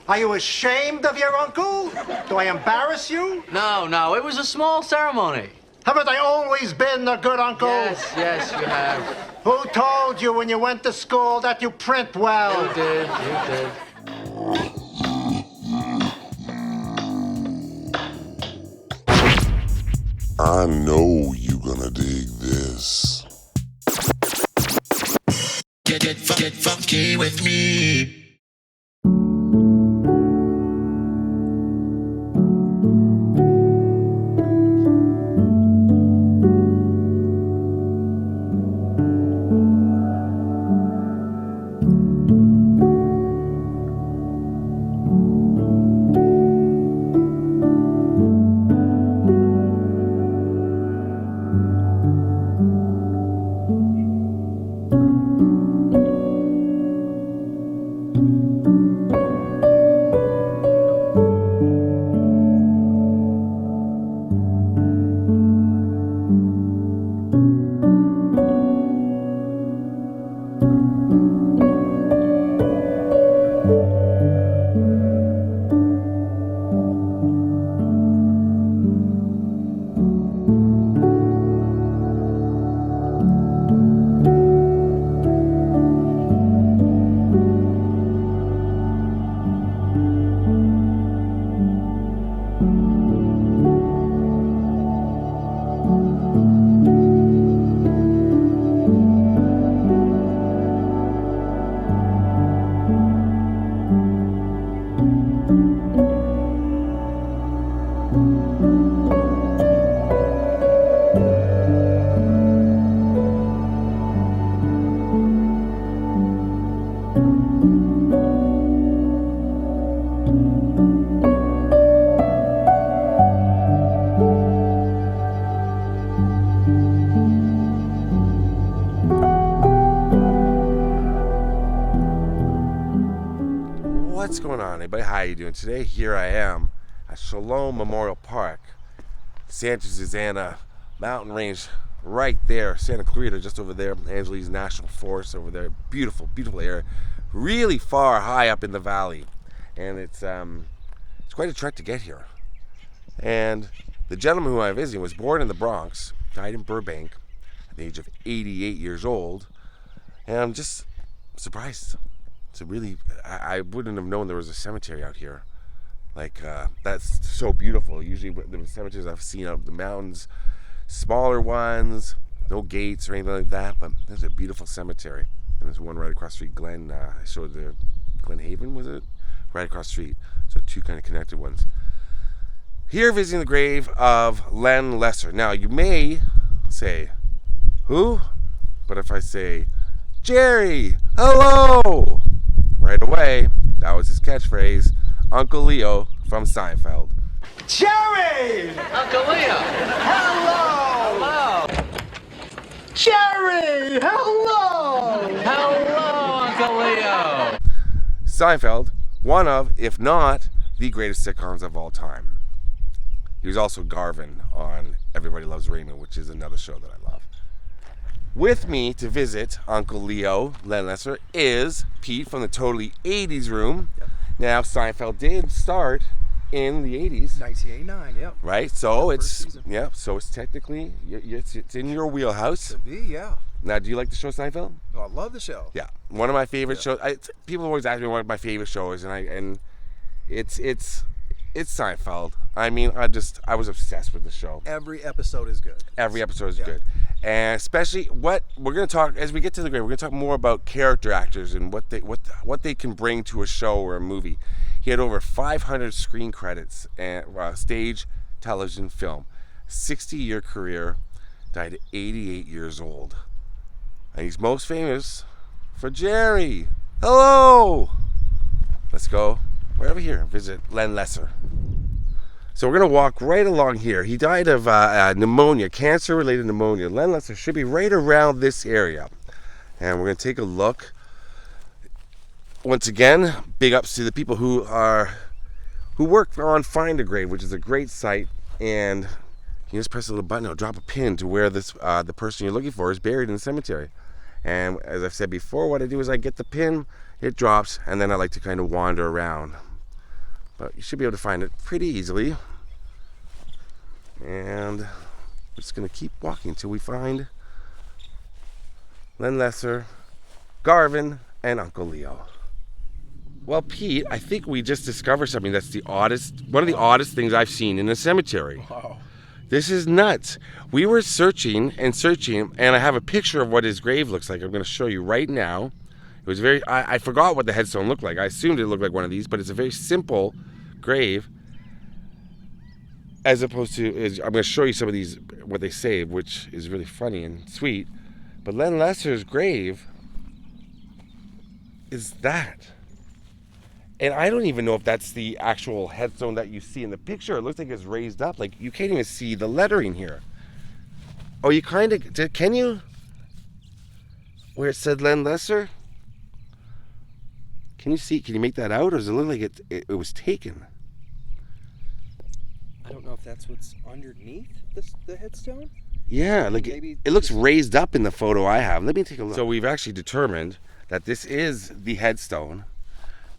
Are you ashamed of your uncle? Do I embarrass you? No, it was a small ceremony. Haven't I always been a good uncle? Yes, you have. Who told you when you went to school that you print well? You did. I know you gonna dig this. Get funky with me. What's going on, everybody? How you doing today? Here I am at Shalom Memorial Park, Santa Susana mountain range right there, Santa Clarita just over there, Angeles National Forest over there. Beautiful area, really far high up in the valley, and it's quite a trek to get here. And the gentleman who I'm visiting was born in the Bronx, died in Burbank at the age of 88 years old, and I'm just surprised. So really, I wouldn't have known there was a cemetery out here. Like, that's so beautiful. Usually the cemeteries I've seen out in the mountains, smaller ones, no gates or anything like that, but there's a beautiful cemetery. And there's one right across the street, I showed the Glen Haven, was it? Right across the street. So two kind of connected ones. Here visiting the grave of Len Lesser. Now, you may say, who? But if I say, Jerry, hello! Right away, that was his catchphrase, Uncle Leo from SYNE-feld. Jerry! Uncle Leo! Hello! Hello! Jerry! Hello! Hello, Uncle Leo! SYNE-feld, one of, if not, the greatest sitcoms of all time. He was also Garvin on Everybody Loves Raymond, which is another show that I love. With me to visit Uncle Leo, Len Lesser, is Pete from the Totally 80s Room. Yep. Now, SYNE-feld did start in the 80s. 1989, yep. Right? So First season. so it's technically, it's in your wheelhouse. To be, yeah. Now, do you like the show SYNE-feld? Oh, I love the show. Yeah. One of my favorite shows. People always ask me what my favorite show is, and it's SYNE-feld. I mean, I was obsessed with the show. Every episode is good. Every episode is good. And especially what we're going to talk, as we get to the grave, we're going to talk more about character actors and what they can bring to a show or a movie. He had over 500 screen credits and stage, television, film. 60-year career, died at 88 years old. And he's most famous for Jerry. Hello! Let's go right over here and visit Len Lesser. So we're going to walk right along here. He died of pneumonia, cancer-related pneumonia. Len Lesser should be right around this area. And we're going to take a look. Once again, big ups to the people who work on Find a Grave, which is a great site. And you just press a little button, it'll drop a pin to where this the person you're looking for is buried in the cemetery. And as I've said before, what I do is I get the pin, it drops, and then I like to kind of wander around. but you should be able to find it pretty easily. And we're just gonna keep walking until we find Len Lesser, Garvin, and Uncle Leo. Well, Pete, I think we just discovered something that's one of the oddest things I've seen in a cemetery. Wow. This is nuts. We were searching, and I have a picture of what his grave looks like. I'm going to show you right now. It was I forgot what the headstone looked like. I assumed it looked like one of these, but it's a very simple grave. As opposed to, I'm going to show you some of these, what they say, which is really funny and sweet. But Len Lesser's grave is that. And I don't even know if that's the actual headstone that you see in the picture. It looks like it's raised up. Like, you can't even see the lettering here. Oh, you kind of, can you? Where it said Len Lesser? Can you see, can you make that out? Or does it look like it was taken? I don't know if that's what's underneath the headstone. Yeah, like Maybe it looks raised up in the photo I have. Let me take a look. So we've actually determined that this is the headstone,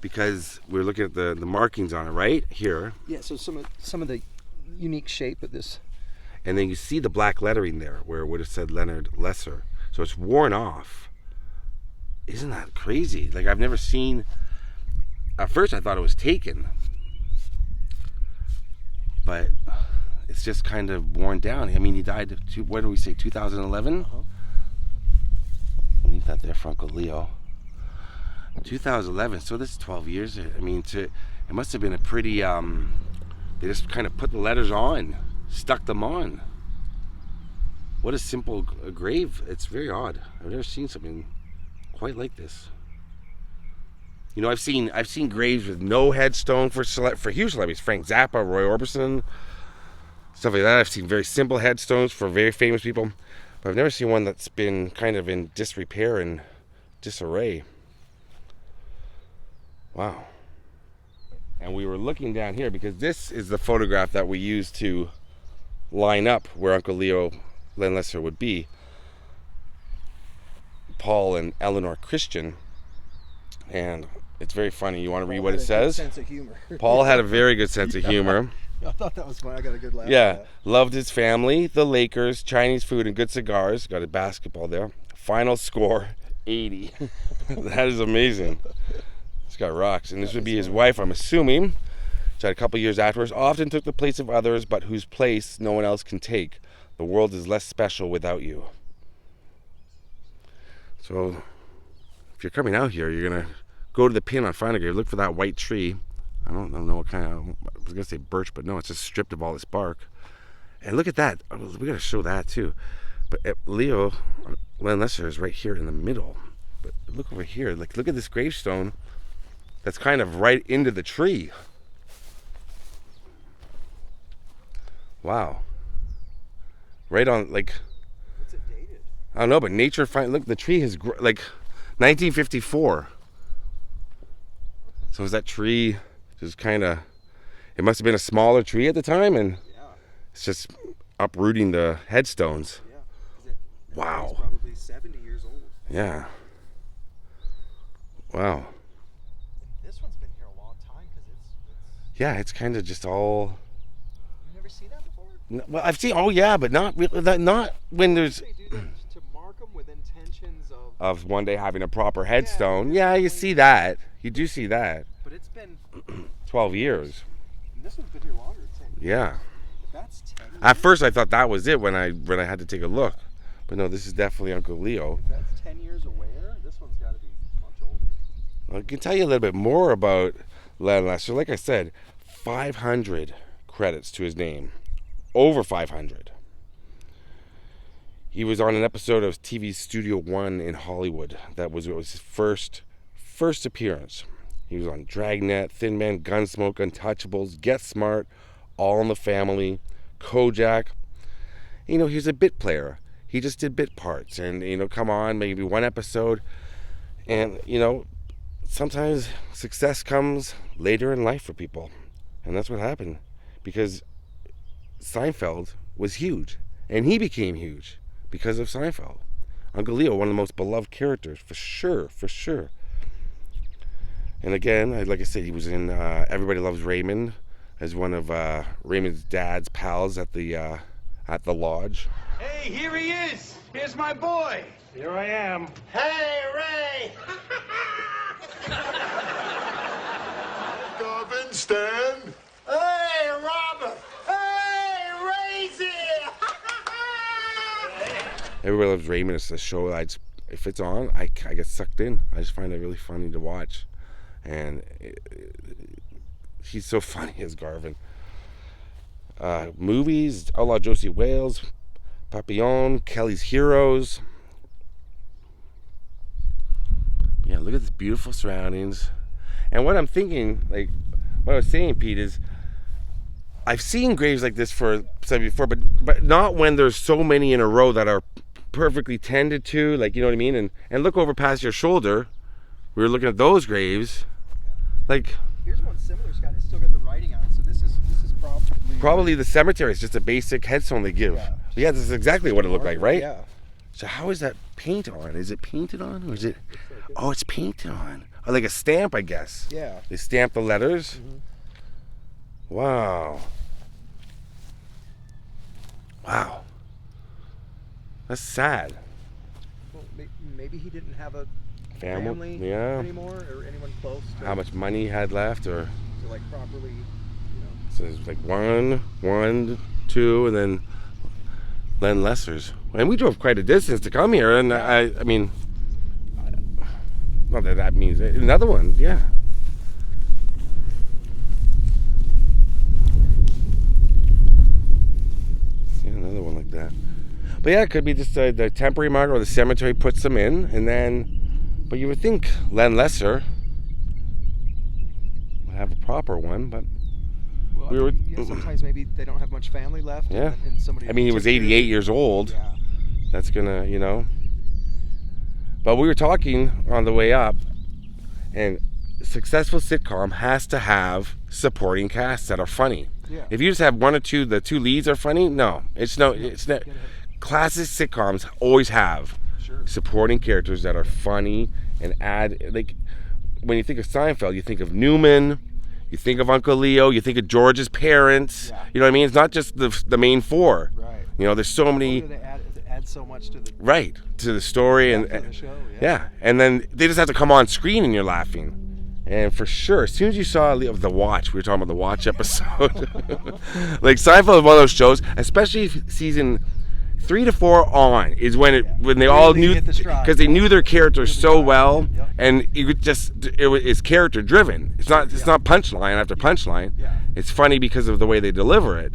because we're looking at the markings on it right here. Yeah, so some of the unique shape of this. And then you see the black lettering there where it would have said Leonard Lesser. So it's worn off. Isn't that crazy? Like, I've never seen, at first I thought it was taken, but it's just kind of worn down. I mean, he died, what do we say, 2011? I'll leave that there for Uncle Leo. 2011, so this is 12 years. I mean, it must have been a pretty, they just kind of put the letters on, stuck them on. What a simple grave. It's very odd. I've never seen something quite like this. You know, I've seen graves with no headstone for huge celebrities, Frank Zappa, Roy Orbison, stuff like that. I've seen very simple headstones for very famous people, but I've never seen one that's been kind of in disrepair and disarray. Wow. And we were looking down here because this is the photograph that we used to line up where Uncle Leo, Len Lesser would be. Paul and Eleanor Christian. And it's very funny. You want to read what it says? Sense of humor. Paul had a very good sense of humor. I thought that was fun. I got a good laugh. Yeah. Loved his family, the Lakers, Chinese food, and good cigars. Got a basketball there. Final score, 80. That is amazing. This guy rocks. And this would be his wife, I'm assuming. Died a couple years afterwards. Often took the place of others, but whose place no one else can take. The world is less special without you. So, if you're coming out here, you're going to go to the pin on Find a Grave. Look for that white tree. I don't know what kind of, I was going to say birch, but no, it's just stripped of all its bark. And look at that. We got to show that too. But Leo, Len Lesser is right here in the middle. But look over here. Like, look at this gravestone that's kind of right into the tree. Wow. Right on, like, What's it dated? I don't know, but nature look, the tree is like 1954. So is that tree just kind of, it must have been a smaller tree at the time, and it's just uprooting the headstones. Yeah. Wow. It's probably 70 years old. Yeah. Wow. This one's been here a long time because it's Yeah, it's kind of just all. You've never seen that before? Well, I've seen. Oh yeah, but not really. Not when there's They do that to mark them with intentions of one day having a proper headstone. Yeah, you see that. You do see that. But it's been 12 years. This one's been here longer. 10 years. Yeah. That's 10 years. At first, I thought that was it when I had to take a look, but no, this is definitely Uncle Leo. If that's 10 years away, this one's got to be much older. I can tell you a little bit more about Len Lesser. Like I said, 500 credits to his name. Over 500. He was on an episode of TV Studio One in Hollywood. It was his first appearance. He was on Dragnet, Thin Man, Gunsmoke, Untouchables, Get Smart, All in the Family, Kojak. You know, he was a bit player. He just did bit parts and, you know, come on, maybe one episode. And, you know, sometimes success comes later in life for people. And that's what happened. Because Seinfeld was huge. And he became huge because of Seinfeld. Uncle Leo, one of the most beloved characters, for sure. And again, like I said, he was in Everybody Loves Raymond as one of Raymond's dad's pals at the lodge. Hey, here he is. Here's my boy. Here I am. Hey, Ray! Garvin, Stan. Hey, Robert! Hey, Ray's here! Everybody Loves Raymond is a show if it's on, I get sucked in. I just find it really funny to watch. And he's so funny as Garvin. Movies, Outlaw Josie Wales, Papillon, Kelly's Heroes. Yeah, look at this beautiful surroundings. And what I'm thinking, like what I was saying, Pete, is I've seen graves like this before, but not when there's so many in a row that are perfectly tended to, like, you know what I mean? And look over past your shoulder. We were looking at those graves. Like, Here's one similar, Scott. It's still got the writing on it. So this is probably the cemetery. It's just a basic headstone they give. Yeah, this is exactly what it looked like, right? Yeah. So how is that paint on? Is it painted on, or is it? Oh, it's painted on. Or like a stamp, I guess. Yeah. They stamp the letters. Wow. Wow. That's sad. Well, maybe he didn't have a Family, family yeah. anymore, or anyone close to, How much money he had left, or to like properly, so it's like one, two, and then Len Lessers. And we drove quite a distance to come here, and I mean, not that means another one, yeah. Yeah, another one like that. But yeah, it could be just the temporary marker, or the cemetery puts them in, and then. But you would think Len Lesser would have a proper one, but well, sometimes maybe they don't have much family left. Yeah. And somebody. I mean, he was 88 years old. Yeah. That's gonna, But we were talking on the way up, and a successful sitcom has to have supporting casts that are funny. Yeah. If you just have one or two, the two leads are funny. No, it's not. Classic sitcoms always have supporting characters that are funny and add, like, when you think of Seinfeld, you think of Newman, you think of Uncle Leo, you think of George's parents. Yeah. You know what I mean? It's not just the main four. Right. There's so many. They add so much to the to the story and to the show. Yeah, and then they just have to come on screen and you're laughing. And for sure, as soon as you saw The Watch, we were talking about the Watch episode. Like, Seinfeld is one of those shows, especially season 3 to 4 on, is when they all knew, because they knew their characters so well, and it's character driven. It's not punchline after punchline. It's funny because of the way they deliver it,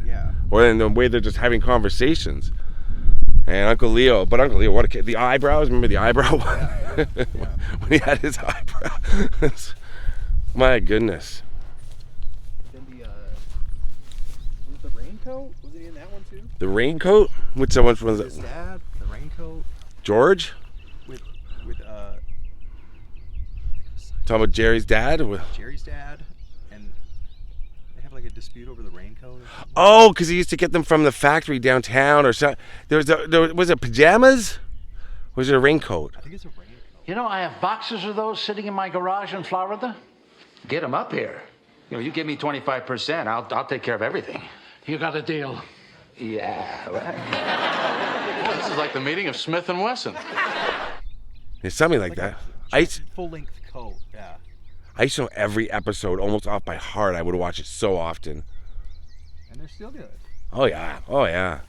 or in the way they're just having conversations. And Uncle Leo, what a kid! The eyebrows. Remember the eyebrow one? When he had his eyebrow. My goodness. Then was the raincoat? Was he in that one too? The raincoat? Which one was it? His dad, the raincoat. George? With talking about Jerry's dad? Jerry's dad, and they have like a dispute over the raincoat. Oh, because he used to get them from the factory downtown, or something. Was it pajamas? Or was it a raincoat? I think it's a raincoat. I have boxes of those sitting in my garage in Florida. Get them up here. You give me 25%, I'll take care of everything. You got a deal. Yeah. Well, this is like the meeting of Smith and Wesson. It's something like that. Full-length coat, yeah. I used to know every episode almost off by heart. I would watch it so often. And they're still good. Oh yeah. Oh yeah.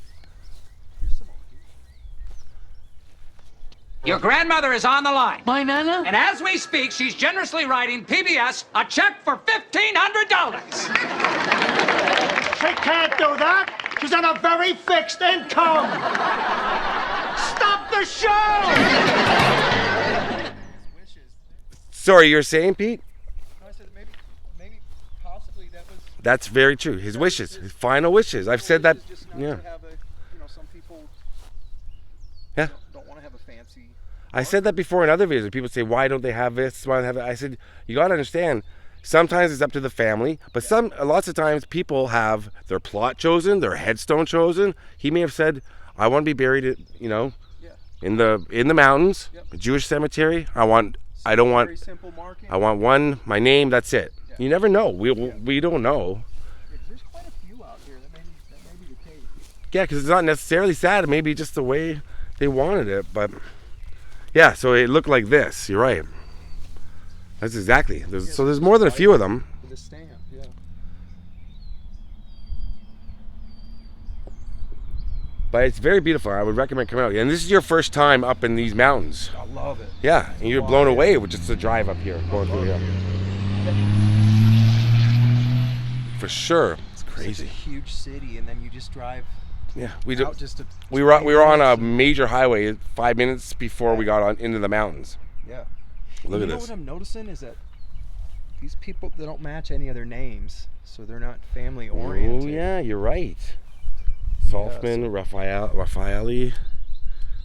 Your grandmother is on the line. My Nana? And as we speak, she's generously writing PBS a check for $1,500. She can't do that. She's on a very fixed income. Stop the show! Sorry, you're saying, Pete? No, I said maybe possibly that was. That's very true. His wishes, his final wishes. I've said that. Just not Yeah. to have some people. Yeah. Don't want to have a fancy. I said that before in other videos. People say, why don't they have this? Why don't they have that? I said, you got to understand, sometimes it's up to the family, but lots of times people have their plot chosen, their headstone chosen. He may have said, I want to be buried in the mountains, a Jewish cemetery. I want I don't want. Very simple marking. I want one, my name. That's it. Yeah. You never know. We don't know. Yeah, there's quite a few out here. That may be the case. Yeah, because it's not necessarily sad. Maybe just the way they wanted it. But yeah, so it looked like this. You're right. That's exactly. So there's more than a few of them. With a stamp, yeah. But it's very beautiful. I would recommend coming out. And this is your first time up in these mountains. I love it. Yeah, and you're blown away with just the drive up here, going through here. For sure. It's Such a crazy. huge city, and then you just drive Yeah, out just to. we were on a major highway 5 minutes before we got on into the mountains. Yeah. Look You at know this. what I'm noticing is that these people, they don't match any other names, so they're not family oriented. Oh yeah, you're right. Salfman,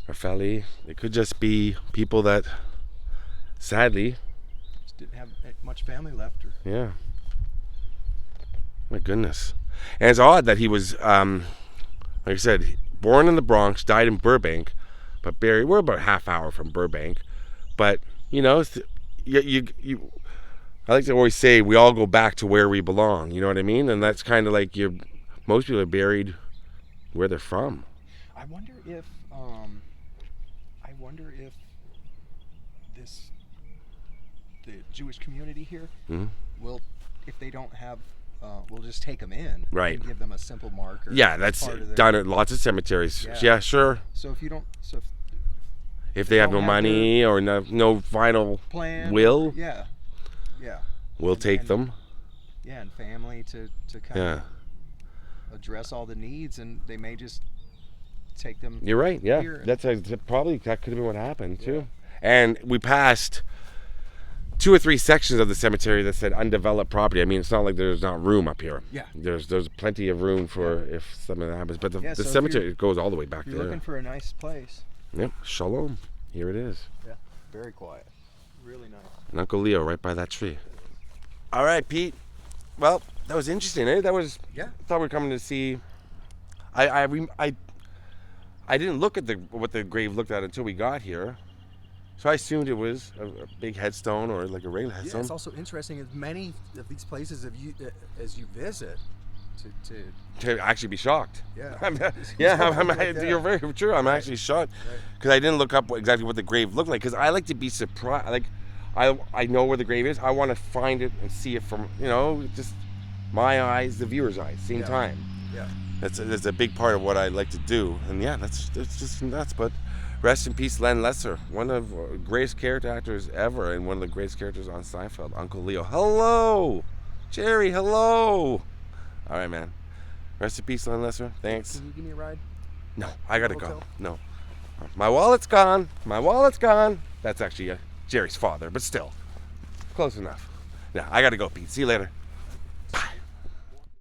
Raffaelli. It could just be people that, sadly, Just didn't have much family left. Or yeah. My goodness. And it's odd that he was, like I said, born in the Bronx, died in Burbank, but buried. We're about a half hour from Burbank, but you know, you. I like to always say we all go back to where we belong. You know what I mean? And that's kind of like most people are buried where they're from. I wonder if the Jewish community here will, if they don't have, we'll just take them in, Right. and give them a simple marker. Yeah, as that's part of their- done at lots of cemeteries. Yeah. Yeah, sure. So if you don't, If they have no don't have money or no final plan, will, yeah, we'll take and- them. yeah, and family to kind Yeah. of address all the needs, and they may just take them. You're right. Yeah, here. probably that could have been what happened too. And we passed 2 or 3 sections of the cemetery that said undeveloped property. I mean, it's not like there's not room up here. Yeah. There's plenty of room for if something happens. But Yeah, the so if cemetery goes all the way back If you're there. looking for a nice place. Yep. Shalom. Here it is. Yeah. Very quiet. Really nice. And Uncle Leo right by that tree. All right, Pete. Well, that was interesting, eh? That was. Yeah. I thought we were coming to see. I didn't look at what the grave looked at until we got here, so I assumed it was a big headstone or like a regular Yeah, headstone. it's also interesting as many of these places as you visit To actually be shocked. Yeah. You're very true. I'm actually shocked because I didn't look up exactly what the grave looked like, because I like to be surprised. Like, I know where the grave is. I want to find it and see it from, just my eyes, the viewer's eyes, same time. Yeah. That's a big part of what I like to do. And yeah, that's just nuts. But rest in peace, Len Lesser, one of the greatest character actors ever, and one of the greatest characters on Seinfeld. Uncle Leo. Hello, Jerry. Hello. All right, man. Rest in peace, Len Lesser. Thanks. Can you give me a ride? No, I gotta go. Hotel? No, my wallet's gone. My wallet's gone. That's actually Jerry's father, but still, close enough. Yeah, I gotta go, Pete. See you later.